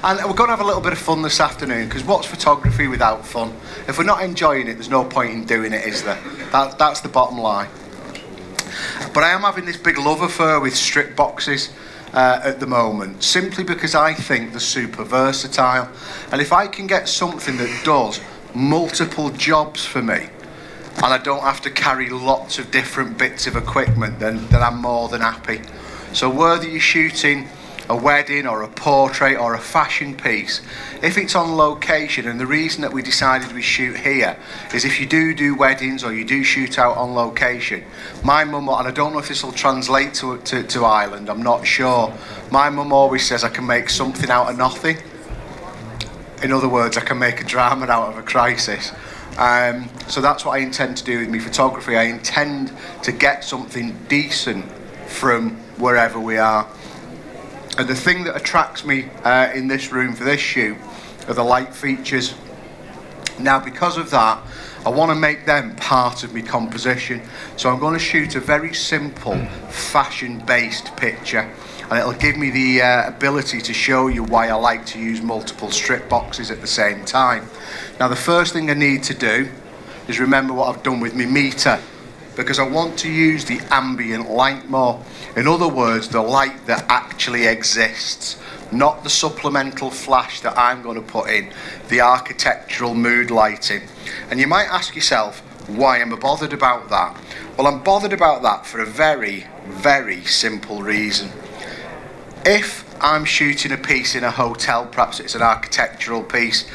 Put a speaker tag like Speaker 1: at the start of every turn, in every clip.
Speaker 1: And we're going to have a little bit of fun this afternoon, because what's photography without fun? If we're not enjoying it, there's no point in doing it, is there? That's the bottom line. But I am having this big love affair with strip boxes at the moment, simply because I think they're super versatile. And if I can get something that does multiple jobs for me, and I don't have to carry lots of different bits of equipment, then I'm more than happy. So whether you're shooting a wedding or a portrait or a fashion piece, if it's on location, and the reason that we decided we shoot here is if you do weddings or you do shoot out on location, my mum, and I don't know if this will translate to Ireland, I'm not sure, my mum always says I can make something out of nothing. In other words, I can make a drama out of a crisis. So that's what I intend to do with my photography. I intend to get something decent from wherever we are. And the thing that attracts me in this room for this shoot are the light features. Now, because of that, I want to make them part of my composition. So I'm going to shoot a very simple fashion-based picture, and it'll give me the ability to show you why I like to use multiple strip boxes at the same time. Now, the first thing I need to do is remember what I've done with my meter, because I want to use the ambient light more. In other words, the light that actually exists, not the supplemental flash that I'm going to put in, the architectural mood lighting. And you might ask yourself, why am I bothered about that? Well, I'm bothered about that for a very, very simple reason. If I'm shooting a piece in a hotel, perhaps it's an architectural piece.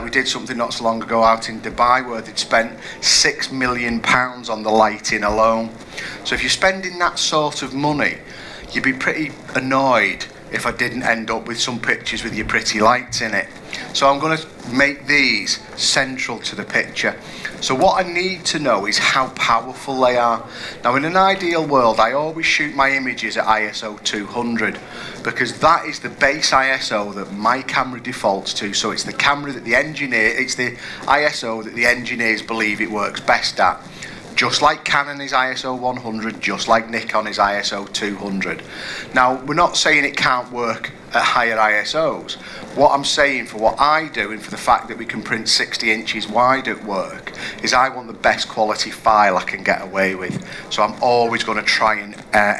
Speaker 1: We did something not so long ago out in Dubai where they'd spent £6 million on the lighting alone. So if you're spending that sort of money, you'd be pretty annoyed if I didn't end up with some pictures with your pretty lights in it. So I'm going to make these central to the picture. So what I need to know is how powerful they are. Now, in an ideal world, I always shoot my images at ISO 200 because that is the base ISO that my camera defaults to. So it's the camera that it's the ISO that the engineers believe it works best at. Just like Canon is ISO 100, just like Nikon is ISO 200. Now, we're not saying it can't work at higher ISOs. What I'm saying for what I do and for the fact that we can print 60 inches wide at work is I want the best quality file I can get away with. So I'm always going to try and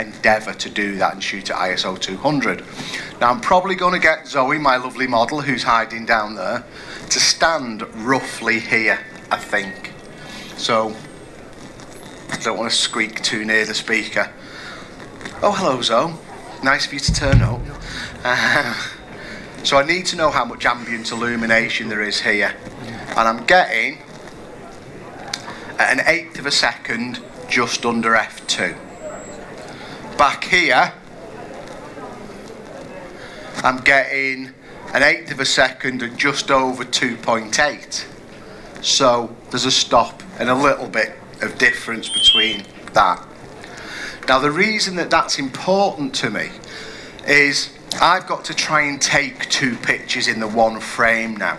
Speaker 1: endeavour to do that and shoot at ISO 200. Now, I'm probably going to get Zoe, my lovely model who's hiding down there, to stand roughly here, I think. So I don't want to squeak too near the speaker. Oh, hello, Zoe. Nice of you to turn up. So I need to know how much ambient illumination there is here. And I'm getting at 1/8 of a second, just under f2. Back here, I'm getting 1/8 of a second at just over 2.8. So there's a stop and a little bit of difference between that. Now, the reason that that's important to me is I've got to try and take 2 pictures in the one frame now.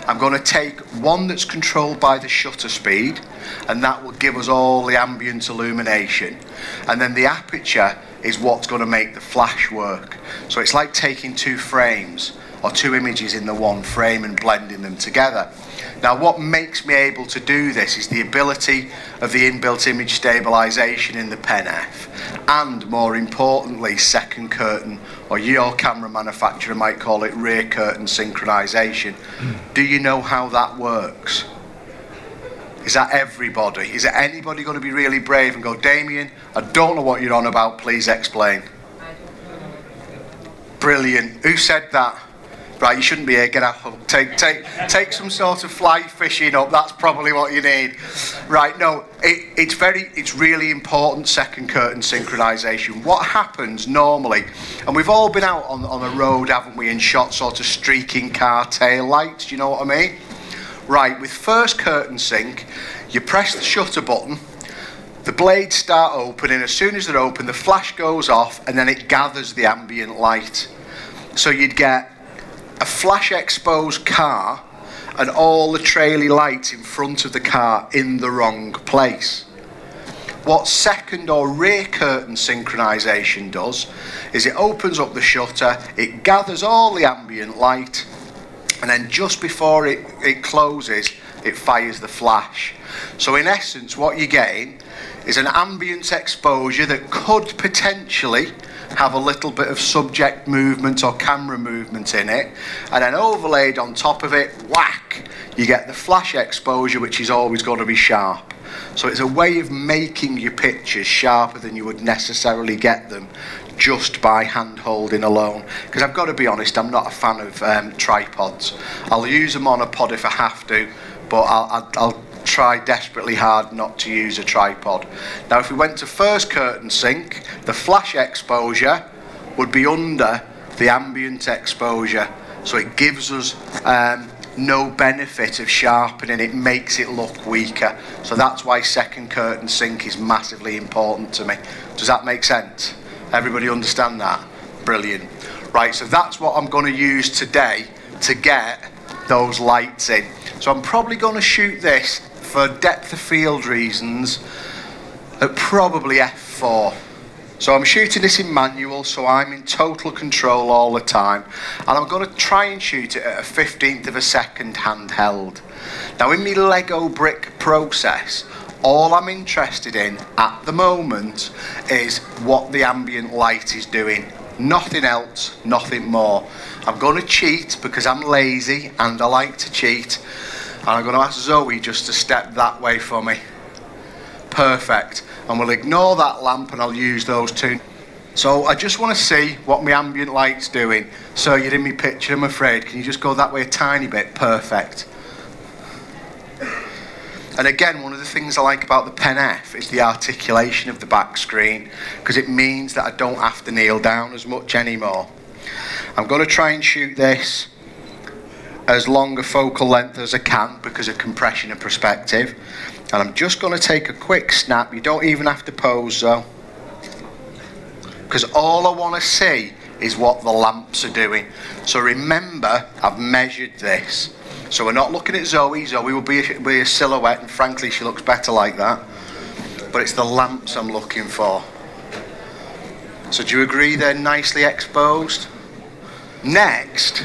Speaker 1: I'm going to take one that's controlled by the shutter speed, and that will give us all the ambient illumination. And then the aperture is what's going to make the flash work. So it's like taking 2 frames or 2 images in the one frame and blending them together. Now, what makes me able to do this is the ability of the inbuilt image stabilization in the Pen F, and more importantly, second curtain, or your camera manufacturer might call it rear curtain synchronization. Do you know how that works? Is that everybody? Is there anybody going to be really brave and go, Damian, I don't know what you're on about, please explain? Brilliant. Who said that? Right, you shouldn't be here, get out. Take some sort of fly fishing up, that's probably what you need. Right, no, it's really important, second curtain synchronization. What happens normally, and we've all been out on the road, haven't we, and shot sort of streaking car tail lights, do you know what I mean? Right, with first curtain sync, you press the shutter button, the blades start opening, as soon as they're open, the flash goes off, and then it gathers the ambient light. So you'd get a flash exposed car and all the traily lights in front of the car in the wrong place. What second or rear curtain synchronization does is it opens up the shutter, it gathers all the ambient light, and then just before it closes, it fires the flash. So in essence, what you're getting is an ambient exposure that could potentially have a little bit of subject movement or camera movement in it, and then overlaid on top of it, whack, you get the flash exposure, which is always going to be sharp. So it's a way of making your pictures sharper than you would necessarily get them just by hand holding alone. Because I've got to be honest, I'm not a fan of tripods. I'll use them on a pod if I have to, but I'll try desperately hard not to use a tripod. Now if we went to first curtain sync, the flash exposure would be under the ambient exposure, so it gives us no benefit of sharpening, it makes it look weaker. So that's why second curtain sync is massively important to me. Does that make sense? Everybody understand that? Brilliant. Right, so that's what I'm going to use today to get those lights in. So I'm probably going to shoot this for depth of field reasons at probably f4. So I'm shooting this in manual, so I'm in total control all the time, and I'm going to try and shoot it at a 15th of a second handheld. Now in my Lego brick process, all I'm interested in at the moment is what the ambient light is doing. Nothing else, nothing more. I'm going to cheat because I'm lazy and I like to cheat, and I'm going to ask Zoe just to step that way for me. Perfect. And we'll ignore that lamp and I'll use those two. So I just want to see what my ambient light's doing. So you're in my picture, I'm afraid. Can you just go that way a tiny bit? Perfect. And again, one of the things I like about the Pen F is the articulation of the back screen, because it means that I don't have to kneel down as much anymore. I'm going to try and shoot this as long a focal length as I can because of compression and perspective. And I'm just going to take a quick snap. You don't even have to pose though, because all I want to see is what the lamps are doing. So remember, I've measured this. So we're not looking at Zoe. Zoe will be a silhouette, and frankly she looks better like that. But it's the lamps I'm looking for. So do you agree they're nicely exposed? Next,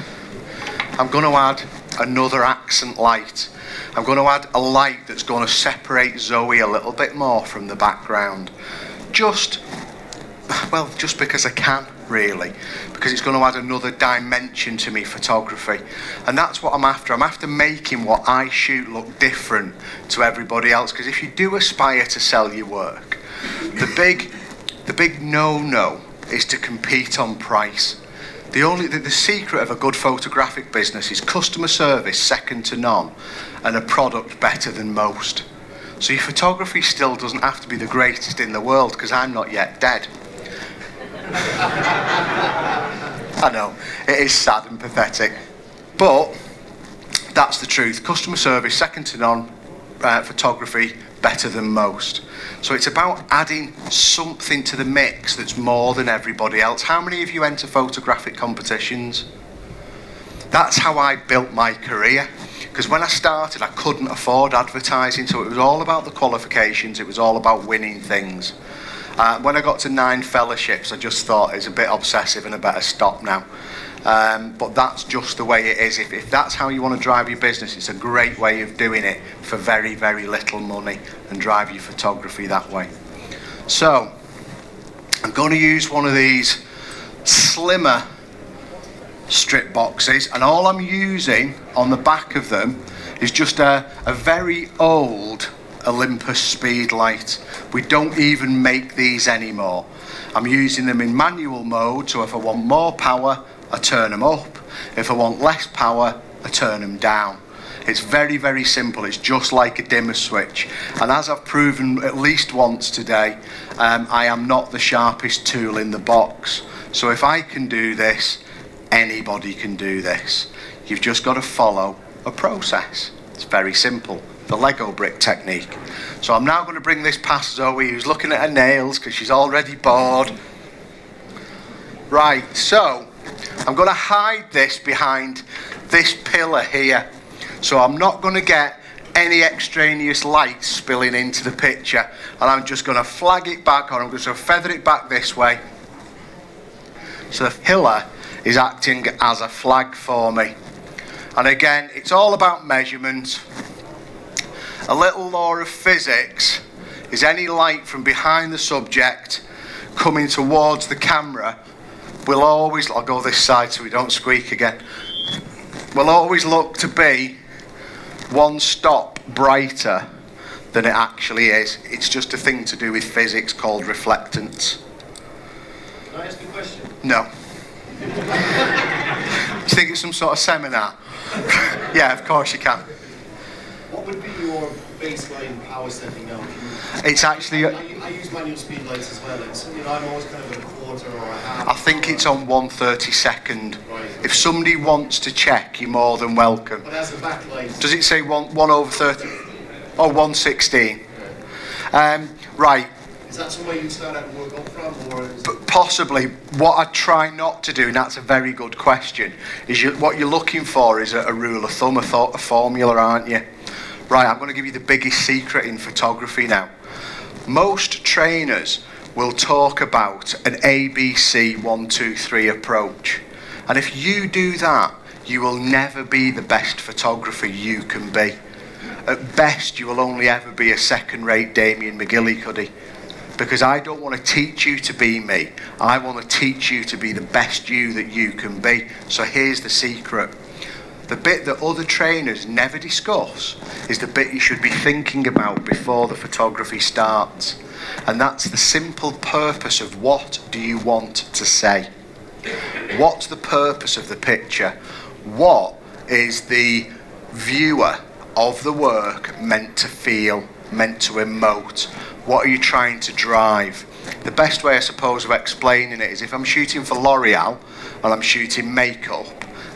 Speaker 1: I'm going to add another accent light. I'm going to add a light that's going to separate Zoe a little bit more from the background. Just because I can, really. Because it's going to add another dimension to me photography. And that's what I'm after. I'm after making what I shoot look different to everybody else. Because if you do aspire to sell your work, the big no-no is to compete on price. The secret of a good photographic business is customer service second to none and a product better than most. So your photography still doesn't have to be the greatest in the world, because I'm not yet dead. I know, it is sad and pathetic, but that's the truth. Customer service second to none, photography better than most. So it's about adding something to the mix that's more than everybody else. How many of you enter photographic competitions? That's how I built my career. Because when I started, I couldn't afford advertising, so it was all about the qualifications, it was all about winning things. When I got to 9 fellowships, I just thought it's a bit obsessive and I better stop now. But that's just the way it is. If that's how you want to drive your business, it's a great way of doing it for very, very little money, and drive your photography that way. So, I'm going to use one of these slimmer strip boxes, and all I'm using on the back of them is just a very old Olympus speedlite. We don't even make these anymore. I'm using them in manual mode, so if I want more power, I turn them up. If I want less power, I turn them down. It's very, very simple. It's just like a dimmer switch. And as I've proven at least once today, I am not the sharpest tool in the box. So if I can do this, anybody can do this. You've just got to follow a process. It's very simple. The Lego brick technique. So I'm now going to bring this past Zoe, who's looking at her nails because she's already bored. Right, so I'm going to hide this behind this pillar here. So I'm not going to get any extraneous light spilling into the picture, and I'm just going to flag it back, or I'm just going to feather it back this way. So the pillar is acting as a flag for me. And again, it's all about measurement. A little law of physics is any light from behind the subject coming towards the camera will always, I'll go this side so we don't squeak again, will always look to be one stop brighter than it actually is. It's just a thing to do with physics called reflectance.
Speaker 2: Can I ask you a question?
Speaker 1: No. Do you think it's some sort of seminar? Yeah, of course you can.
Speaker 2: What would be your baseline power setting now?
Speaker 1: It's actually...
Speaker 2: I use manual speed lights as well. It's, you know, I'm always kind of at a quarter or a half.
Speaker 1: I think it's on 1/32.
Speaker 2: Right.
Speaker 1: If somebody wants to check, you're more than welcome.
Speaker 2: But as a backlight...
Speaker 1: Does it say 1/30? Oh, 1/16. Right.
Speaker 2: Is that somewhere you'd start out and work up from? Or is
Speaker 1: Possibly. What I try not to do, and that's a very good question, is what you're looking for is a rule of thumb, a formula, aren't you? Right, I'm going to give you the biggest secret in photography now. Most trainers will talk about an ABC 1, 2, 3 approach. And if you do that, you will never be the best photographer you can be. At best, you will only ever be a second-rate Damian McGillicuddy. Because I don't want to teach you to be me. I want to teach you to be the best you that you can be. So here's the secret. The bit that other trainers never discuss is the bit you should be thinking about before the photography starts. And that's the simple purpose of what do you want to say? What's the purpose of the picture? What is the viewer of the work meant to feel, meant to emote? What are you trying to drive? The best way, I suppose, of explaining it is if I'm shooting for L'Oreal and I'm shooting makeup,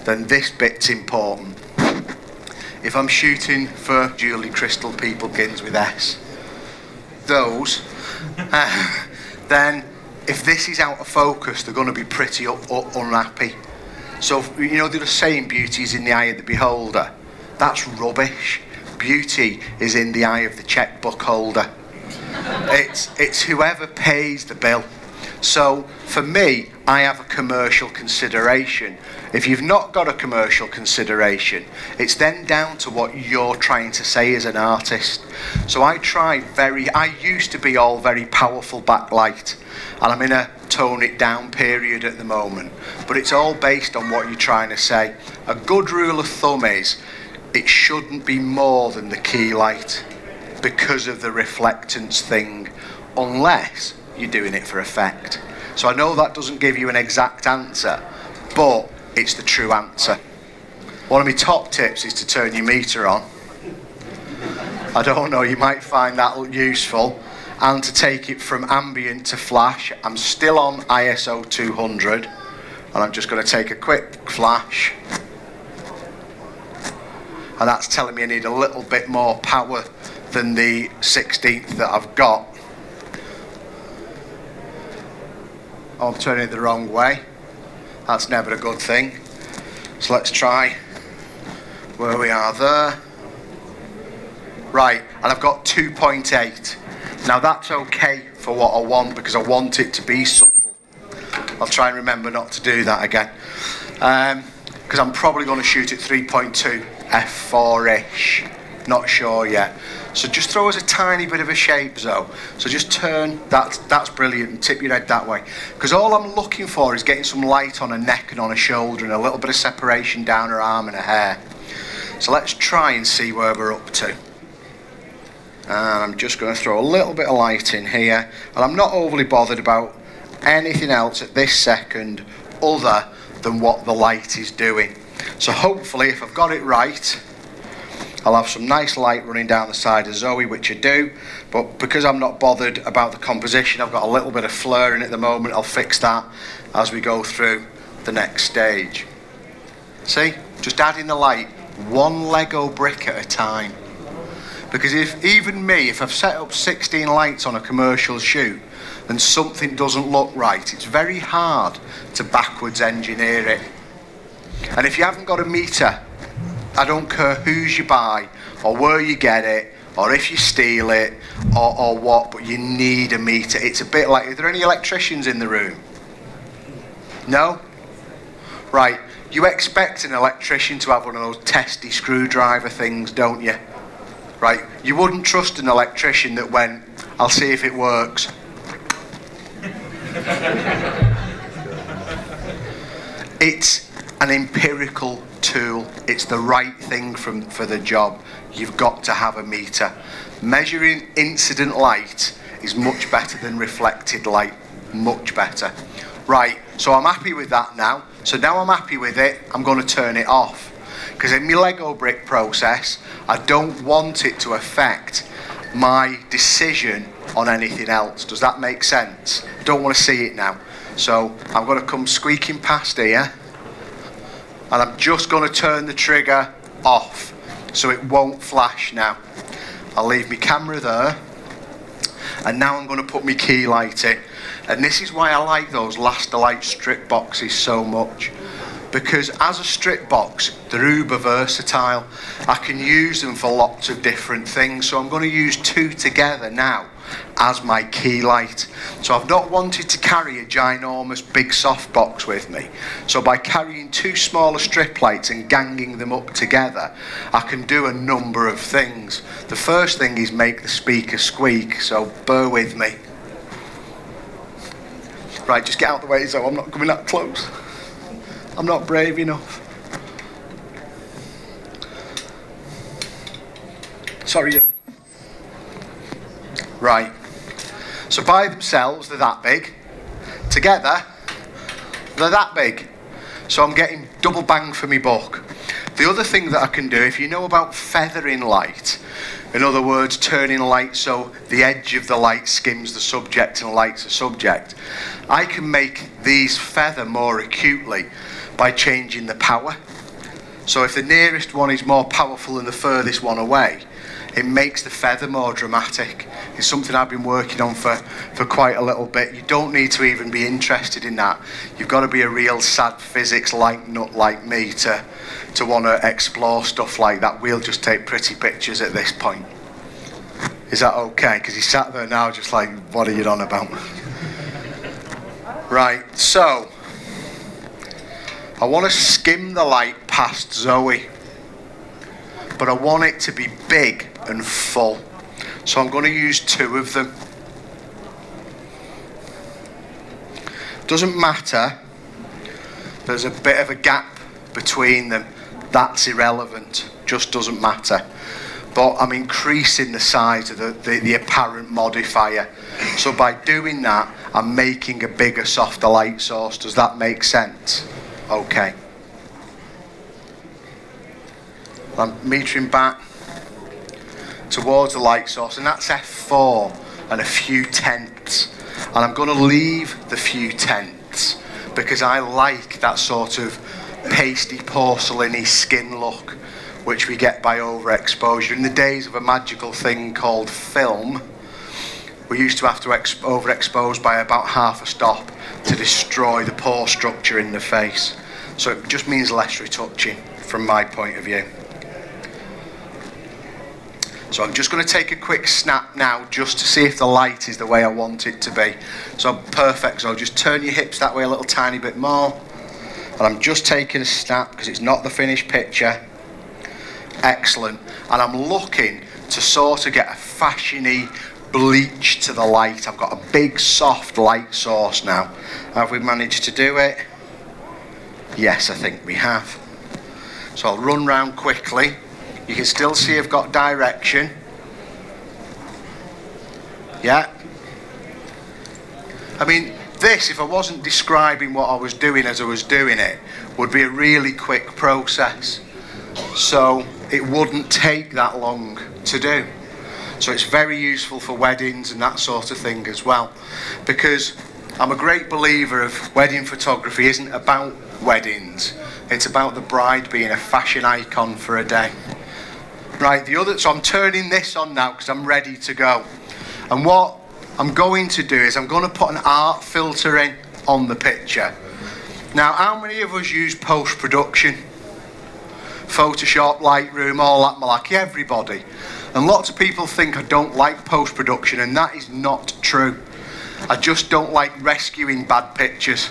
Speaker 1: then this bit's important. If I'm shooting for Julie Crystal Peoplekins with S, those, then if this is out of focus, they're going to be pretty unhappy. So, you know, they're saying beauty is in the eye of the beholder. That's rubbish. Beauty is in the eye of the checkbook holder. It's whoever pays the bill. So for me, I have a commercial consideration. If you've not got a commercial consideration, it's then down to what you're trying to say as an artist. So I used to be all very powerful backlight, and I'm in a tone it down period at the moment. But it's all based on what you're trying to say. A good rule of thumb is it shouldn't be more than the key light because of the reflectance thing, unless you're doing it for effect. So I know that doesn't give you an exact answer, but it's the true answer. One of my top tips is to turn your meter on. I don't know, you might find that useful. And to take it from ambient to flash. I'm still on ISO 200, and I'm just going to take a quick flash. And that's telling me I need a little bit more power than the 16th that I've got. Oh, I'm turning it the wrong way. That's never a good thing. So let's try where we are there. Right, and I've got 2.8. Now that's okay for what I want because I want it to be subtle. I'll try and remember not to do that again. Because I'm probably going to shoot at 3.2 f4-ish. Not sure yet. So just throw us a tiny bit of a shape though. So just turn, that's brilliant, and tip your head that way. Because all I'm looking for is getting some light on her neck and on her shoulder and a little bit of separation down her arm and her hair. So let's try and see where we're up to. And I'm just going to throw a little bit of light in here. And I'm not overly bothered about anything else at this second other than what the light is doing. So hopefully if I've got it right, I'll have some nice light running down the side of Zoe, which I do, but because I'm not bothered about the composition, I've got a little bit of flare in at the moment. I'll fix that as we go through the next stage. See, just adding the light, one Lego brick at a time. Because if I've set up 16 lights on a commercial shoot and something doesn't look right, it's very hard to backwards engineer it. And if you haven't got a meter, I don't care whose you buy or where you get it, or if you steal it, or what, but you need a meter. It's a bit like, are there any electricians in the room? No? Right, you expect an electrician to have one of those testy screwdriver things, don't you? Right, you wouldn't trust an electrician that went, I'll see if it works. It's an empirical tool. It's the right thing for the job. You've got to have a meter. Measuring incident light is much better than reflected light. Much better. Right, so I'm happy with that now. So now I'm happy with it, I'm going to turn it off. Because in my Lego brick process, I don't want it to affect my decision on anything else. Does that make sense? I don't want to see it now. So I'm going to come squeaking past here, and I'm just going to turn the trigger off so it won't flash now. I'll leave my camera there, and now I'm going to put my key light in. And this is why I like those Lastolite strip boxes so much, because as a strip box, they're uber versatile. I can use them for lots of different things, so I'm going to use two together now as my key light. So I've not wanted to carry a ginormous big soft box with me, so by carrying two smaller strip lights and ganging them up together, I can do a number of things. The first thing is make the speaker squeak, so bear with me. Right, just get out of the way so I'm not coming that close. I'm not brave enough. Sorry. Right. So by themselves, they're that big. Together, they're that big. So I'm getting double bang for me buck. The other thing that I can do, if you know about feathering light, in other words, turning light so the edge of the light skims the subject and lights the subject, I can make these feather more acutely by changing the power. So if the nearest one is more powerful than the furthest one away, it makes the feather more dramatic. It's something I've been working on for quite a little bit. You don't need to even be interested in that. You've got to be a real sad physics light nut like me to want to explore stuff like that. We'll just take pretty pictures at this point. Is that okay? Because he's sat there now just like, what are you on about? Right, so I want to skim the light past Zoe, but I want it to be big and full. So I'm going to use two of them. Doesn't matter, there's a bit of a gap between them. That's irrelevant, just doesn't matter. But I'm increasing the size of the apparent modifier. So by doing that, I'm making a bigger, softer light source. Does that make sense? Okay. I'm metering back towards the light source, and that's F4 and a few tenths. And I'm going to leave the few tenths because I like that sort of pasty porcelainy skin look which we get by overexposure. In the days of a magical thing called film, we used to have to overexpose by about half a stop to destroy the pore structure in the face. So it just means less retouching from my point of view. So I'm just going to take a quick snap now just to see if the light is the way I want it to be. So perfect, so just turn your hips that way a little tiny bit more. And I'm just taking a snap because it's not the finished picture. Excellent. And I'm looking to sort of get a fashiony bleach to the light. I've got a big soft light source now. Have we managed to do it? Yes, I think we have. So I'll run round quickly. You can still see I've got direction. Yeah. I mean, this, if I wasn't describing what I was doing as I was doing it, would be a really quick process. So it wouldn't take that long to do. So it's very useful for weddings and that sort of thing as well. Because I'm a great believer of wedding photography isn't about weddings. It's about the bride being a fashion icon for a day. Right, so I'm turning this on now because I'm ready to go. And what I'm going to do is I'm going to put an art filter in on the picture. Now, how many of us use post-production Photoshop, Lightroom, all that malarkey, everybody. And lots of people think I don't like post-production, and that is not true. I just don't like rescuing bad pictures.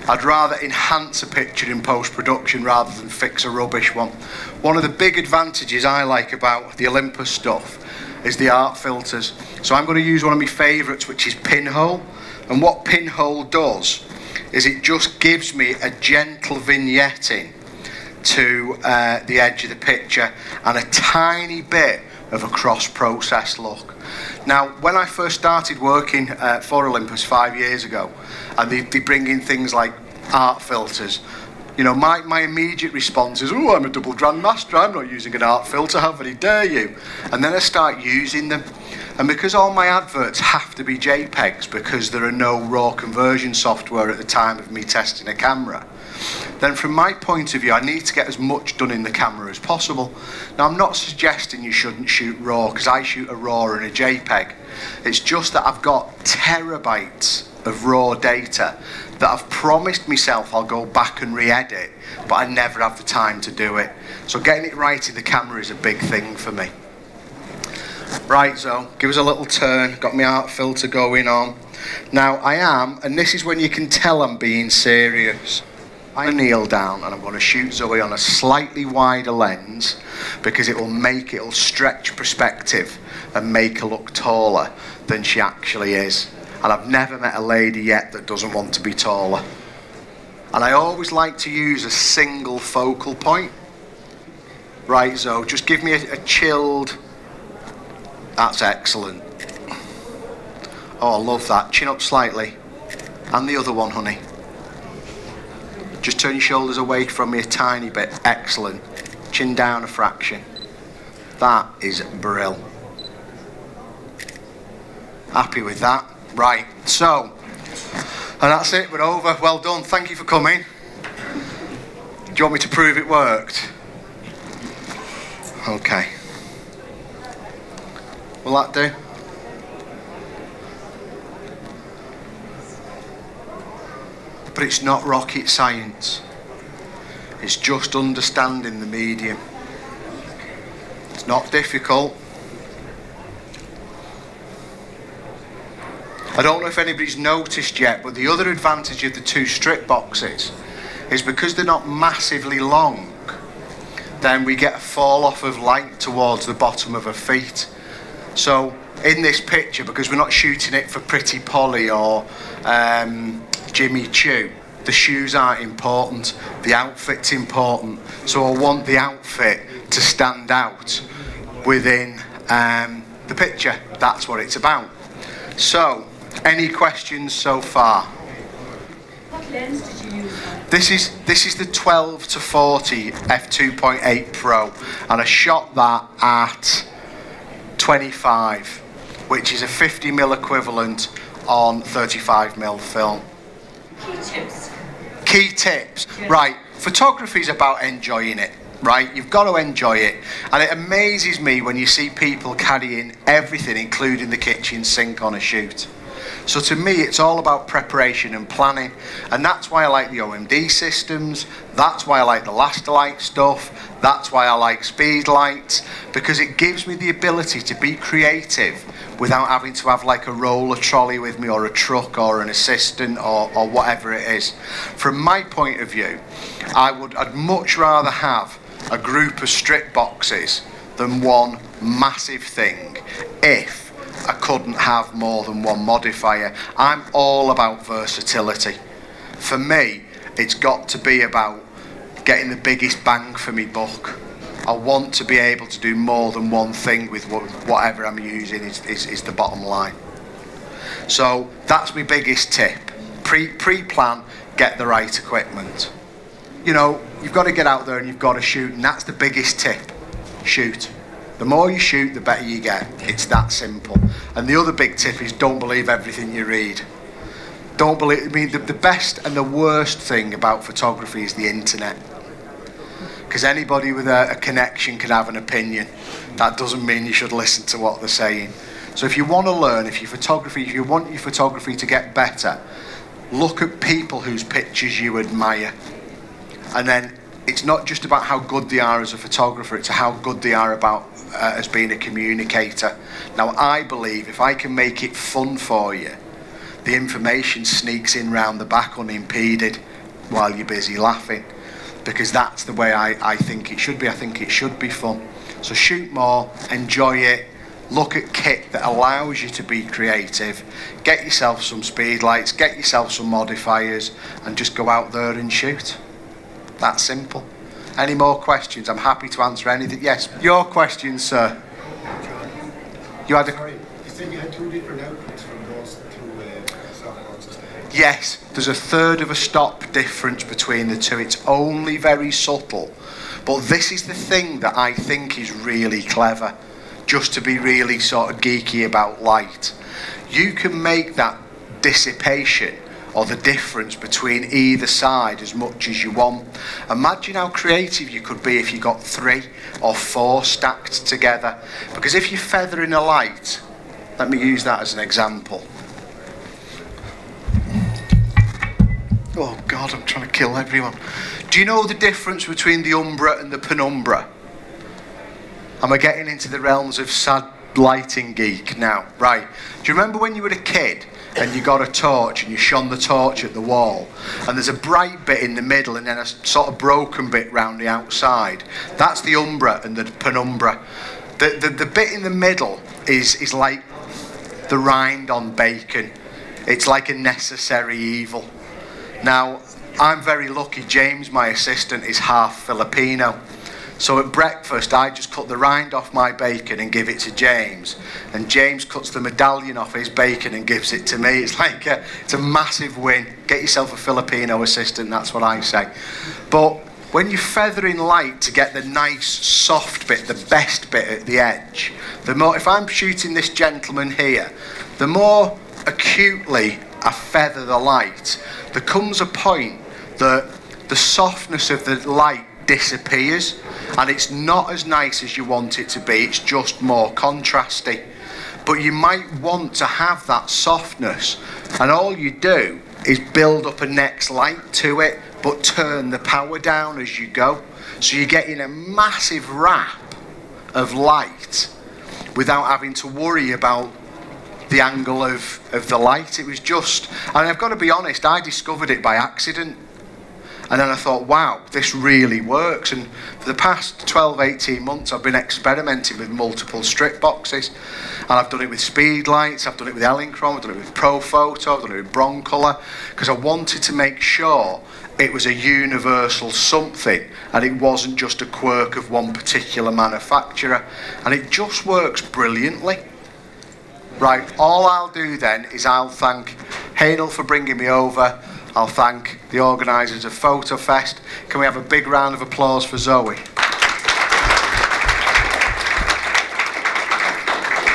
Speaker 1: I'd rather enhance a picture in post-production rather than fix a rubbish one. One of the big advantages I like about the Olympus stuff is the art filters. So I'm going to use one of my favourites, which is Pinhole. And what Pinhole does is it just gives me a gentle vignetting to the edge of the picture and a tiny bit of a cross-process look. Now, when I first started working for Olympus 5 years ago, and they bring in things like art filters, you know, my immediate response is, oh, I'm a double grandmaster, I'm not using an art filter, how very dare you? And then I start using them. And because all my adverts have to be JPEGs because there are no raw conversion software at the time of me testing a camera, then from my point of view, I need to get as much done in the camera as possible. Now, I'm not suggesting you shouldn't shoot RAW, because I shoot a RAW and a JPEG. It's just that I've got terabytes of raw data that I've promised myself I'll go back and re-edit, but I never have the time to do it. So getting it right in the camera is a big thing for me. Right, so give us a little turn, got my art filter going on. Now I am, and this is when you can tell I'm being serious, I kneel down and I'm going to shoot Zoe on a slightly wider lens because it'll stretch perspective and make her look taller than she actually is. And I've never met a lady yet that doesn't want to be taller. And I always like to use a single focal point. Right, Zoe, just give me a chilled. That's excellent. Oh, I love that. Chin up slightly. And the other one, honey. Just turn your shoulders away from me a tiny bit. Excellent. Chin down a fraction. That is brill. Happy with that. Right, so, and that's it, we're over. Well done, thank you for coming. Do you want me to prove it worked? Okay. Will that do? But it's not rocket science. It's just understanding the medium. It's not difficult. I don't know if anybody's noticed yet, but the other advantage of the two strip boxes is because they're not massively long, then we get a fall off of light towards the bottom of her feet. So in this picture, because we're not shooting it for Pretty Polly or Jimmy Choo, the shoes aren't important, the outfit's important. So I want the outfit to stand out within the picture. That's what it's about. So, any questions so far?
Speaker 3: What lens did you use?
Speaker 1: This is the 12 to 40 f2.8 Pro, and I shot that at 25, which is a 50mm equivalent on 35mm film.
Speaker 3: Key tips.
Speaker 1: Key tips.
Speaker 3: Yeah.
Speaker 1: Right, photography is about enjoying it. Right, you've got to enjoy it, and it amazes me when you see people carrying everything, including the kitchen sink, on a shoot. So to me, it's all about preparation and planning, and that's why I like the OMD systems, that's why I like the Lastolite stuff, that's why I like speedlights, because it gives me the ability to be creative without having to have like a roller trolley with me, or a truck, or an assistant, or whatever it is. From my point of view, I'd much rather have a group of strip boxes than one massive thing if I couldn't have more than one modifier. I'm all about versatility. For me, it's got to be about getting the biggest bang for me buck. I want to be able to do more than one thing with whatever I'm using is the bottom line. So that's my biggest tip. Pre-plan, get the right equipment. You know, you've got to get out there and you've got to shoot, and that's the biggest tip. Shoot. The more you shoot, the better you get. It's that simple. And the other big tip is don't believe everything you read. Don't believe, I mean, the best and the worst thing about photography is the internet. Because anybody with a connection can have an opinion. That doesn't mean you should listen to what they're saying. So if you want to learn, if you want your photography to get better, look at people whose pictures you admire. And then it's not just about how good they are as a photographer, it's how good they are about as being a communicator. Now, I believe if I can make it fun for you, the information sneaks in round the back unimpeded while you're busy laughing, because that's the way I think it should be. I think it should be fun. So shoot more, enjoy it, look at kit that allows you to be creative, get yourself some speed lights, get yourself some modifiers, and just go out there and shoot. That simple. Any more questions? I'm happy to answer anything. Yes, your question, sir. You had a...
Speaker 4: Sorry, you said you had 2 different outputs from those 2 softboxes.
Speaker 1: Yes, there's a third of a stop difference between the two. It's only very subtle. But this is the thing that I think is really clever, just to be really sort of geeky about light. You can make that dissipation or the difference between either side as much as you want. Imagine how creative you could be if you got 3 or 4 stacked together. Because if you're feathering a light, let me use that as an example. Oh God, I'm trying to kill everyone. Do you know the difference between the umbra and the penumbra? Am I getting into the realms of sad lighting geek now? Right. Do you remember when you were a kid and you got a torch and you shone the torch at the wall, and there's a bright bit in the middle and then a sort of broken bit round the outside? That's the umbra and the penumbra. The bit in the middle is like the rind on bacon. It's like a necessary evil. Now, I'm very lucky. James, my assistant, is half Filipino. So at breakfast, I just cut the rind off my bacon and give it to James. And James cuts the medallion off his bacon and gives it to me. It's like it's a massive win. Get yourself a Filipino assistant, that's what I say. But when you're feathering light to get the nice soft bit, the best bit at the edge, the more, if I'm shooting this gentleman here, the more acutely I feather the light, there comes a point that the softness of the light disappears and it's not as nice as you want it to be. It's just more contrasty. But you might want to have that softness, and all you do is build up a next light to it, but turn the power down as you go. So you're getting a massive wrap of light without having to worry about the angle of the light. It was just, and I've got to be honest, I discovered it by accident. And then I thought, wow, this really works. And for the past 12, 18 months, I've been experimenting with multiple strip boxes. And I've done it with speed lights, I've done it with Elinchrom, I've done it with Pro Photo, I've done it with Broncolor, because I wanted to make sure it was a universal something and it wasn't just a quirk of one particular manufacturer. And it just works brilliantly. Right, all I'll do then is I'll thank Hanel for bringing me over. I'll thank the organisers of Photo Fest. Can we have a big round of applause for Zoe?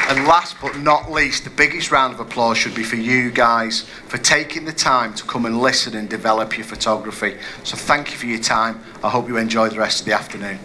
Speaker 1: And last but not least, the biggest round of applause should be for you guys for taking the time to come and listen and develop your photography. So thank you for your time. I hope you enjoy the rest of the afternoon.